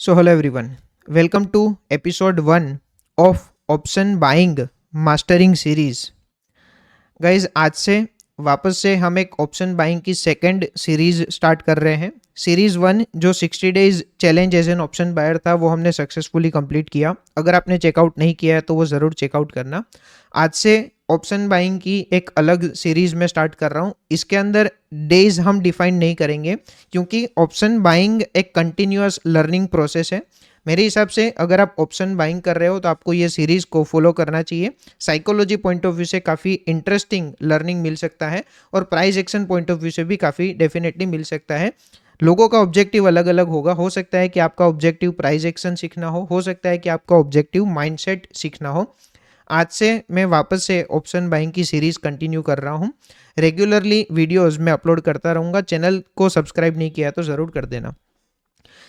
So, hello everyone. Welcome to episode 1 of Option Buying Mastering Series. Guys आज से वापस से हम एक ऑप्शन बाइंग की सेकंड सीरीज स्टार्ट कर रहे हैं। सीरीज 1 जो 60 days challenge as an option buyer था वो हमने सक्सेसफुली कंप्लीट किया। अगर आपने चेकआउट नहीं किया है तो वो ज़रूर चेकआउट करना। आज से ऑप्शन बाइंग की एक अलग सीरीज में स्टार्ट कर रहा हूँ। इसके अंदर डेज हम डिफाइन नहीं करेंगे क्योंकि ऑप्शन बाइंग एक कंटिन्यूअस लर्निंग प्रोसेस है। मेरे हिसाब से अगर आप ऑप्शन बाइंग कर रहे हो तो आपको ये सीरीज़ को फॉलो करना चाहिए। साइकोलॉजी पॉइंट ऑफ व्यू से काफ़ी इंटरेस्टिंग लर्निंग मिल सकता है और price action point of view से भी काफ़ी डेफिनेटली मिल सकता है। लोगों का ऑब्जेक्टिव अलग अलग होगा। हो सकता है कि आपका ऑब्जेक्टिव प्राइस एक्शन सीखना हो सकता है कि आपका ऑब्जेक्टिव माइंडसेट सीखना हो। आज से मैं वापस से ऑप्शन बाइंग की सीरीज़ कंटिन्यू कर रहा हूँ। रेगुलरली वीडियोज़ मैं अपलोड करता रहूँगा। चैनल को सब्सक्राइब नहीं किया तो ज़रूर कर देना।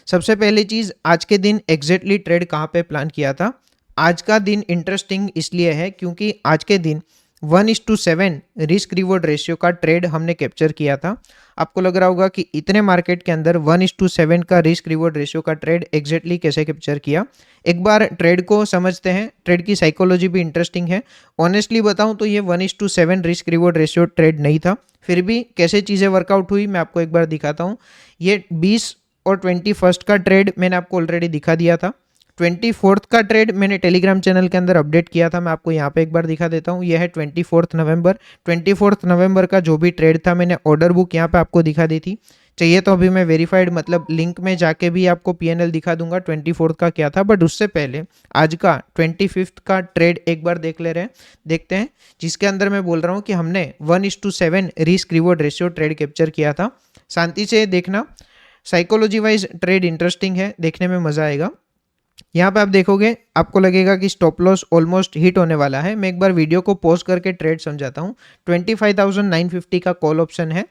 सबसे पहली चीज़, आज के दिन एग्जैक्टली ट्रेड कहाँ पे प्लान किया था। आज का दिन इंटरेस्टिंग इसलिए है क्योंकि आज के दिन 1:7 रिस्क रिवॉर्ड रेशियो का ट्रेड हमने कैप्चर किया था। आपको लग रहा होगा कि इतने मार्केट के अंदर 1:7 का रिस्क रिवॉर्ड रेशियो का ट्रेड एग्जैक्टली कैसे कैप्चर किया। एक बार ट्रेड को समझते हैं। ट्रेड की साइकोलॉजी भी इंटरेस्टिंग है। ऑनेस्टली बताऊं तो ये 1:7 रिस्क रिवॉर्ड रेशियो ट्रेड नहीं था। फिर भी कैसे चीज़ें वर्कआउट हुई मैं आपको एक बार दिखाता हूँ। ये 20 और 21 का ट्रेड मैंने आपको ऑलरेडी दिखा दिया था। 24 का ट्रेड मैंने टेलीग्राम चैनल के अंदर अपडेट किया था। मैं आपको यहाँ पे एक बार दिखा देता हूँ। यह है 24 नवंबर। 24 नवंबर का जो भी ट्रेड था मैंने ऑर्डर बुक यहाँ पे आपको दिखा दी थी। चाहिए तो अभी मैं वेरीफाइड मतलब लिंक में जाके भी आपको पीएनएल दिखा दूंगा 24 का क्या था। बट उससे पहले आज का 25 का ट्रेड एक बार देखते हैं जिसके अंदर मैं बोल रहा हूँ कि हमने 1:7 risk reward ratio trade capture किया था। शांति से देखना। साइकोलॉजी वाइज ट्रेड इंटरेस्टिंग है, देखने में मज़ा आएगा। यहाँ पे आप देखोगे आपको लगेगा कि स्टॉप लॉस ऑलमोस्ट हिट होने वाला है। मैं एक बार वीडियो को पॉज करके ट्रेड समझाता हूँ। 25,950 का कॉल ऑप्शन है।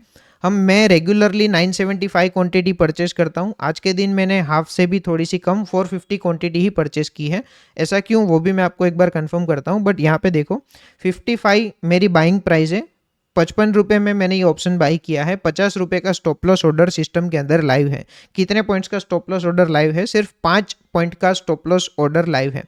मैं रेगुलरली 975 क्वांटिटी परचेस करता हूँ। आज के दिन मैंने हाफ से भी थोड़ी सी कम 450 क्वांटिटी ही परचेस की है। ऐसा क्यों वो भी मैं आपको एक बार कंफर्म करता हूँ। बट यहाँ पे देखो 55 मेरी बाइंग प्राइस है। 55 रुपये में मैंने ये ऑप्शन बाई किया है। 50 रुपये का स्टॉप लॉस ऑर्डर सिस्टम के अंदर लाइव है। कितने पॉइंट्स का स्टॉप लॉस ऑर्डर लाइव है? सिर्फ 5 पॉइंट का स्टॉप लॉस ऑर्डर लाइव है।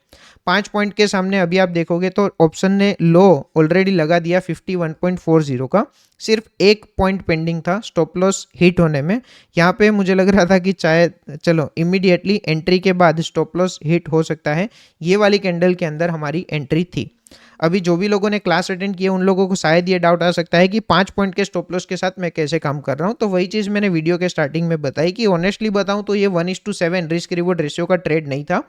5 पॉइंट के सामने अभी आप देखोगे तो ऑप्शन ने लो ऑलरेडी लगा दिया 51.40 का। सिर्फ एक पॉइंट पेंडिंग था स्टॉप लॉस हिट होने में। यहाँ पे मुझे लग रहा था कि चाहे चलो इमीडिएटली एंट्री के बाद स्टॉप लॉस हिट हो सकता है। ये वाली कैंडल के अंदर हमारी एंट्री थी। अभी जो भी लोगों ने क्लास अटेंड किया उन लोगों को शायद ये डाउट आ सकता है कि 5 पॉइंट के स्टॉप लॉस के साथ मैं कैसे काम कर रहा हूँ। तो वही चीज़ मैंने वीडियो के स्टार्टिंग में बताई कि ऑनेस्टली बताऊँ तो ये 1:7 रिस्क रिवॉर्ड रेशियो का ट्रेड नहीं था।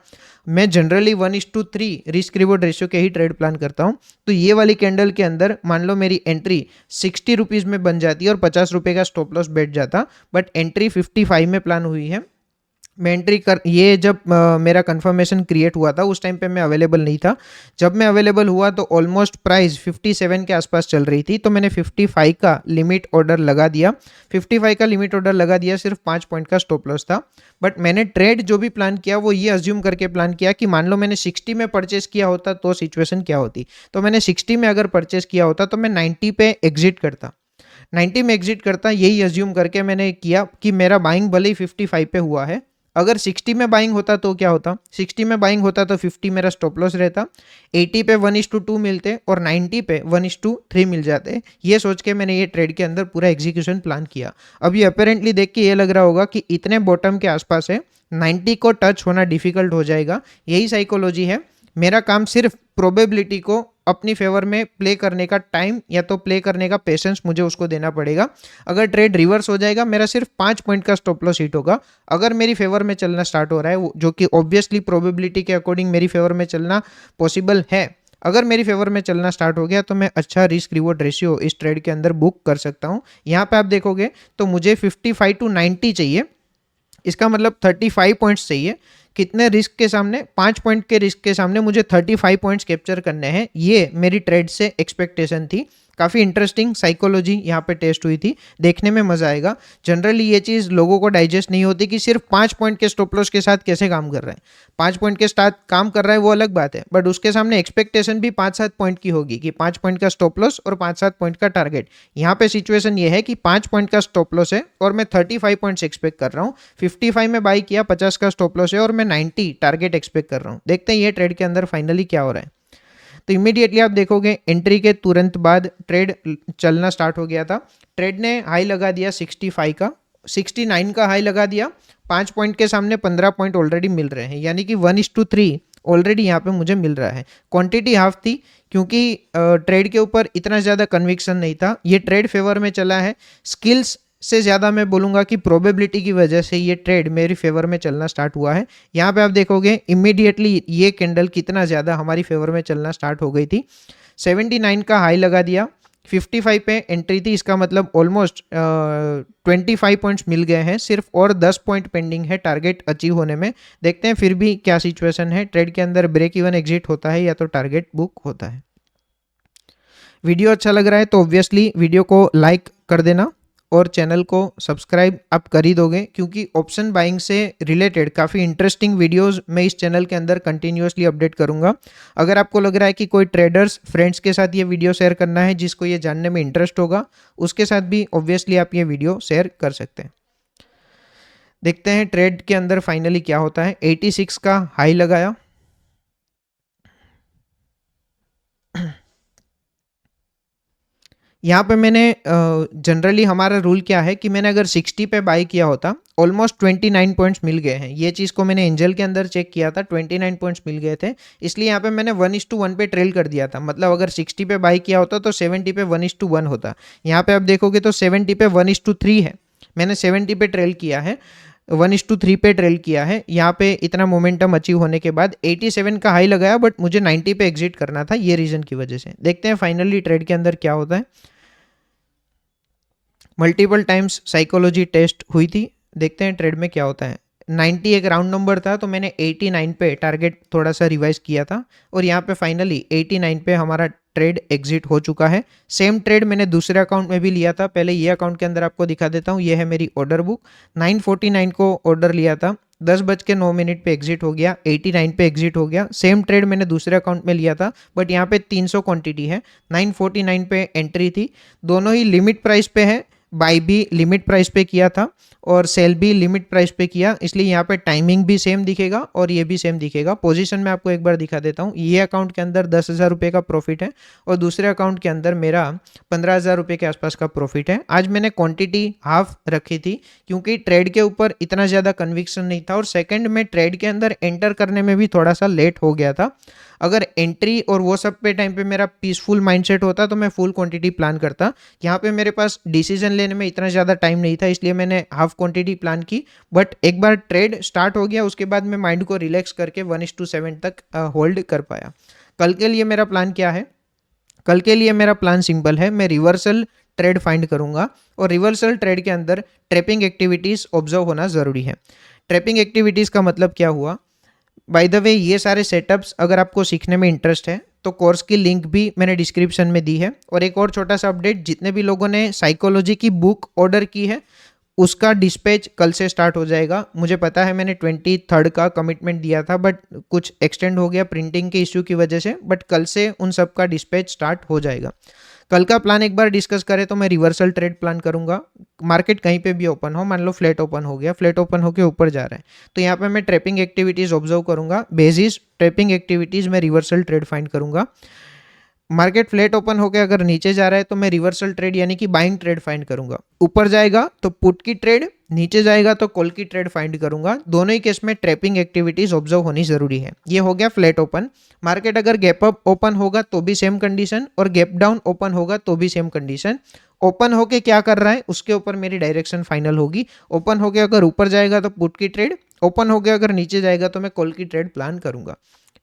मैं जनरली 1:3 रिस्क रिवॉर्ड रेशियो के ही ट्रेड प्लान करता हूँ। तो ये वाली कैंडल के अंदर मान लो मेरी एंट्री 60 रुपीज़ में बन जाती है और 50 रुपये का स्टॉप लॉस बैठ जाता। बट एंट्री 55 में प्लान हुई है। मैं एंट्री कर ये जब मेरा कंफर्मेशन क्रिएट हुआ था उस टाइम पे मैं अवेलेबल नहीं था। जब मैं अवेलेबल हुआ तो ऑलमोस्ट प्राइस 57 के आसपास चल रही थी। तो मैंने 55 का लिमिट ऑर्डर लगा दिया। 55 का लिमिट ऑर्डर लगा दिया। सिर्फ 5 पॉइंट का स्टॉप लॉस था। बट मैंने ट्रेड जो भी प्लान किया वो ये अज्यूम करके प्लान किया कि मान लो मैंने 60 में परचेस किया होता तो सिचुएशन क्या होती। तो मैंने 60 में अगर परचेस किया होता तो मैं 90 पे एग्जिट करता। 90 में एग्जिट करता, यही अज्यूम करके मैंने किया कि मेरा बाइंग भले ही 55 पे हुआ है। अगर 60 में बाइंग होता तो क्या होता? 60 में बाइंग होता तो 50 मेरा स्टॉप लॉस रहता। 80 पे 1:2 मिलते और 90 पे 1:3 मिल जाते। ये सोच के मैंने ये ट्रेड के अंदर पूरा एग्जीक्यूशन प्लान किया। अब ये अपेरेंटली देख के ये लग रहा होगा कि इतने बॉटम के आसपास है, 90 को टच होना डिफिकल्ट हो जाएगा। यही साइकोलॉजी है। मेरा काम सिर्फ प्रोबेबिलिटी को अपनी फेवर में प्ले करने का टाइम या तो प्ले करने का पेशेंस मुझे उसको देना पड़ेगा। अगर ट्रेड रिवर्स हो जाएगा मेरा सिर्फ 5 पॉइंट का स्टॉप लॉस हिट होगा। अगर मेरी फेवर में चलना स्टार्ट हो रहा है जो कि ऑब्वियसली प्रोबेबिलिटी के अकॉर्डिंग मेरी फेवर में चलना पॉसिबल है। अगर मेरी फेवर में चलना स्टार्ट हो गया तो मैं अच्छा रिस्क रिवॉर्ड रेशियो इस ट्रेड के अंदर बुक कर सकता हूँ। यहाँ पे आप देखोगे तो मुझे 55 to 90 चाहिए। इसका मतलब 35 पॉइंट्स चाहिए। कितने रिस्क के सामने? 5 पॉइंट के रिस्क के सामने मुझे 35 पॉइंट्स कैप्चर करने हैं। ये मेरी ट्रेड से एक्सपेक्टेशन थी। काफ़ी इंटरेस्टिंग साइकोलॉजी यहाँ पे टेस्ट हुई थी, देखने में मज़ा आएगा। जनरली ये चीज़ लोगों को डाइजेस्ट नहीं होती कि सिर्फ 5 पॉइंट के स्टॉप लॉस के साथ कैसे काम कर रहा है। 5 पॉइंट के साथ काम कर रहा है वो अलग बात है, बट उसके सामने एक्सपेक्टेशन भी 5-7 पॉइंट की होगी कि 5 पॉइंट का स्टॉप लॉस और 5-7 पॉइंट का टारगेट। यहाँ पे सिचुएशन ये है कि 5 पॉइंट का स्टॉप लॉस है और मैं 35 पॉइंट्स एक्सपेक्ट कर रहा हूँ। 55 में बाई किया, 50 का स्टॉप लॉस है और मैं 90 टारगेट एक्सपेक्ट कर रहा हूँ। देखते हैं ये ट्रेड के अंदर फाइनली क्या हो रहा है। तो इमीडिएटली आप देखोगे एंट्री के तुरंत बाद ट्रेड चलना स्टार्ट हो गया था। ट्रेड ने हाई लगा दिया 65 का, 69 का हाई लगा दिया। 5 पॉइंट के सामने 15 पॉइंट ऑलरेडी मिल रहे हैं, यानी कि 1:3 ऑलरेडी यहाँ पे मुझे मिल रहा है। क्वांटिटी हाफ थी क्योंकि ट्रेड के ऊपर इतना ज़्यादा कन्विक्शन नहीं था। ये ट्रेड फेवर में चला है। स्किल्स से ज़्यादा मैं बोलूँगा कि प्रोबेबिलिटी की वजह से ये ट्रेड मेरी फेवर में चलना स्टार्ट हुआ है। यहाँ पे आप देखोगे इमीडिएटली ये कैंडल कितना ज़्यादा हमारी फेवर में चलना स्टार्ट हो गई थी। 79 का हाई लगा दिया, 55 पे एंट्री थी, इसका मतलब ऑलमोस्ट 25 पॉइंट्स मिल गए हैं सिर्फ, और 10 पॉइंट पेंडिंग है टारगेट अचीव होने में। देखते हैं फिर भी क्या सिचुएशन है। ट्रेड के अंदर ब्रेक इवन एग्जिट होता है या तो टारगेट बुक होता है। वीडियो अच्छा लग रहा है तो ऑब्वियसली वीडियो को लाइक कर देना और चैनल को सब्सक्राइब आप कर ही दोगे, क्योंकि ऑप्शन बाइंग से रिलेटेड काफ़ी इंटरेस्टिंग वीडियोस मैं इस चैनल के अंदर कंटिन्यूअसली अपडेट करूंगा। अगर आपको लग रहा है कि कोई ट्रेडर्स फ्रेंड्स के साथ ये वीडियो शेयर करना है जिसको ये जानने में इंटरेस्ट होगा, उसके साथ भी ऑब्वियसली आप ये वीडियो शेयर कर सकते हैं। देखते हैं ट्रेड के अंदर फाइनली क्या होता है। 86 का हाई लगाया, यहाँ पे मैंने जनरली हमारा रूल क्या है कि मैंने अगर 60 पे बाई किया होता, ऑलमोस्ट 29 पॉइंट्स मिल गए हैं। ये चीज़ को मैंने एंजल के अंदर चेक किया था, 29 पॉइंट्स मिल गए थे, इसलिए यहाँ पे मैंने 1:1 पे ट्रेल कर दिया था। मतलब अगर 60 पे बाई किया होता तो 70 पे 1:1 होता। यहाँ पे आप देखोगे तो 70 पे 1:3 है। मैंने 70 पे ट्रेल किया है, 1:3 पे ट्रेल किया है। यहाँ पे इतना मोमेंटम अचीव होने के बाद 87 का हाई लगाया, बट मुझे 90 पे एग्जिट करना था ये रीज़न की वजह से। देखते हैं फाइनली ट्रेड के अंदर क्या होता है। मल्टीपल टाइम्स साइकोलॉजी टेस्ट हुई थी, देखते हैं ट्रेड में क्या होता है। 90 एक राउंड नंबर था तो मैंने 89 पे टारगेट थोड़ा सा रिवाइज किया था और यहाँ पे फाइनली 89 पे हमारा ट्रेड एग्जिट हो चुका है। सेम ट्रेड मैंने दूसरे अकाउंट में भी लिया था। पहले ये अकाउंट के अंदर आपको दिखा देता हूँ, ये है मेरी ऑर्डर बुक। 9:49 को ऑर्डर लिया था, 10:09 पे एग्जिट हो गया, 89 पे एग्जिट हो गया। सेम ट्रेड मैंने दूसरे अकाउंट में लिया था, बट यहाँ पे 300 क्वांटिटी है, 9:49 पे एंट्री थी। दोनों ही लिमिट प्राइस पे है, बाई भी लिमिट प्राइस पे किया था और सेल भी लिमिट प्राइस पे किया, इसलिए यहाँ पे टाइमिंग भी सेम दिखेगा और ये भी सेम दिखेगा। पोजीशन में आपको एक बार दिखा देता हूँ। ये अकाउंट के अंदर 10,000 रुपये का प्रॉफिट है और दूसरे अकाउंट के अंदर मेरा 15,000 रुपये के आसपास का प्रॉफिट है। आज मैंने क्वांटिटी हाफ रखी थी क्योंकि ट्रेड के ऊपर इतना ज़्यादा कन्विक्शन नहीं था और सेकंड में ट्रेड के अंदर एंटर करने में भी थोड़ा सा लेट हो गया था। अगर एंट्री और वो सब पे टाइम पे मेरा पीसफुल माइंडसेट होता तो मैं फुल क्वांटिटी प्लान करता। यहाँ पे मेरे पास डिसीजन लेने में इतना ज़्यादा टाइम नहीं था, इसलिए मैंने हाफ क्वांटिटी प्लान की। बट एक बार ट्रेड स्टार्ट हो गया उसके बाद मैं माइंड को रिलैक्स करके 1:7 तक होल्ड कर पाया। कल के लिए मेरा प्लान क्या है? कल के लिए मेरा प्लान सिंपल है, मैं रिवर्सल ट्रेड फाइंड करूंगा और रिवर्सल ट्रेड के अंदर ट्रैपिंग एक्टिविटीज़ ऑब्जर्व होना ज़रूरी है। ट्रैपिंग एक्टिविटीज़ का मतलब क्या हुआ? बाय द वे ये सारे सेटअप्स अगर आपको सीखने में इंटरेस्ट है तो कोर्स की लिंक भी मैंने डिस्क्रिप्शन में दी है। और एक और छोटा सा अपडेट, जितने भी लोगों ने साइकोलॉजी की बुक ऑर्डर की है उसका डिस्पैच कल से स्टार्ट हो जाएगा। मुझे पता है मैंने 23 का कमिटमेंट दिया था, बट कुछ एक्सटेंड हो गया प्रिंटिंग के इश्यू की वजह से, बट कल से उन सब का डिस्पैच स्टार्ट हो जाएगा। कल का प्लान एक बार डिस्कस करें तो मैं रिवर्सल ट्रेड प्लान करूंगा। मार्केट कहीं पे भी ओपन हो, मान लो फ्लैट ओपन हो गया, फ्लैट ओपन होकर ऊपर जा रहा है तो यहाँ पे मैं ट्रैपिंग एक्टिविटीज़ ऑब्जर्व करूंगा। बेसिस ट्रैपिंग एक्टिविटीज़ में रिवर्सल ट्रेड फाइंड करूंगा। मार्केट फ्लैट ओपन होकर अगर नीचे जा रहा है तो मैं रिवर्सल ट्रेड यानी कि बाइंग ट्रेड फाइंड करूंगा। ऊपर जाएगा तो पुट की ट्रेड, नीचे जाएगा तो कॉल की ट्रेड फाइंड करूंगा। दोनों ही केस में ट्रैपिंग एक्टिविटीज ऑब्जर्व होनी जरूरी है। ये हो गया फ्लैट ओपन। मार्केट अगर गैप अप ओपन होगा तो भी सेम कंडीशन और गैप डाउन ओपन होगा तो भी सेम कंडीशन। ओपन होके क्या कर रहा है उसके ऊपर मेरी डायरेक्शन फाइनल होगी। ओपन होके अगर ऊपर जाएगा तो पुट की ट्रेड, ओपन होके अगर नीचे जाएगा तो मैं कॉल की ट्रेड प्लान करूंगा।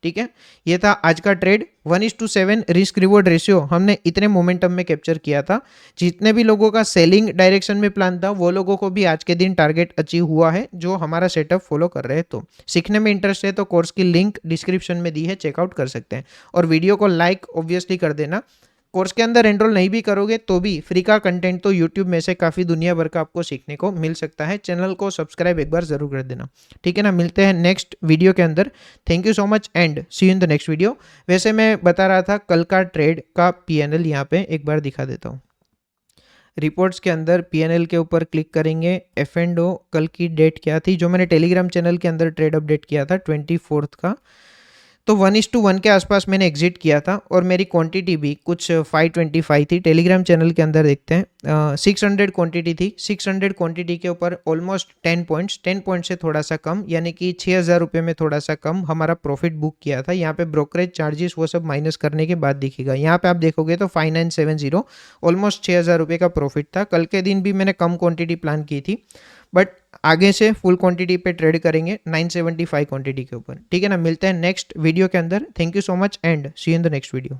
ठीक है, ये था आज का ट्रेड। 1:7 रिस्क रिवॉर्ड रेशियो हमने इतने मोमेंटम में कैप्चर किया था। जितने भी लोगों का सेलिंग डायरेक्शन में प्लान था वो लोगों को भी आज के दिन टारगेट अचीव हुआ है जो हमारा सेटअप फॉलो कर रहे हैं। तो सीखने में इंटरेस्ट है तो कोर्स की लिंक डिस्क्रिप्शन में दी है, चेकआउट कर सकते हैं। और वीडियो को लाइक ऑब्वियसली कर देना। कोर्स के अंदर एनरोल नहीं भी करोगे तो भी फ्री का कंटेंट तो यूट्यूब में से काफ़ी दुनिया भर का आपको सीखने को मिल सकता है। चैनल को सब्सक्राइब एक बार ज़रूर कर देना, ठीक है ना। मिलते हैं नेक्स्ट वीडियो के अंदर। Thank you so much and see you in the next video. वैसे मैं बता रहा था कल का ट्रेड का पीएनएल यहाँ पे एक बार दिखा देता हूँ। रिपोर्ट्स के अंदर पीएनएल के ऊपर क्लिक करेंगे। एफ एंड ओ कल की डेट क्या थी, जो मैंने टेलीग्राम चैनल के अंदर ट्रेड अपडेट किया था 24 का, तो 1:1 के आसपास मैंने एग्जिट किया था और मेरी क्वांटिटी भी कुछ 525 थी। टेलीग्राम चैनल के अंदर देखते हैं 600 क्वांटिटी थी। 600 क्वांटिटी के ऊपर ऑलमोस्ट 10 पॉइंट से थोड़ा सा कम, यानी कि 6,000 रुपये में थोड़ा सा कम हमारा प्रॉफिट बुक किया था। यहाँ पे ब्रोकरेज चार्जेस वो सब माइनस करने के बाद दिखेगा। यहाँ पे आप देखोगे तो 5970 ऑलमोस्ट 6,000 रुपये का प्रॉफिट था। कल के दिन भी मैंने कम क्वांटिटी प्लान की थी, बट आगे से फुल क्वांटिटी पे ट्रेड करेंगे 975 क्वांटिटी के ऊपर, ठीक है ना। मिलते हैं नेक्स्ट वीडियो के अंदर। Thank you so much and see you in the next video.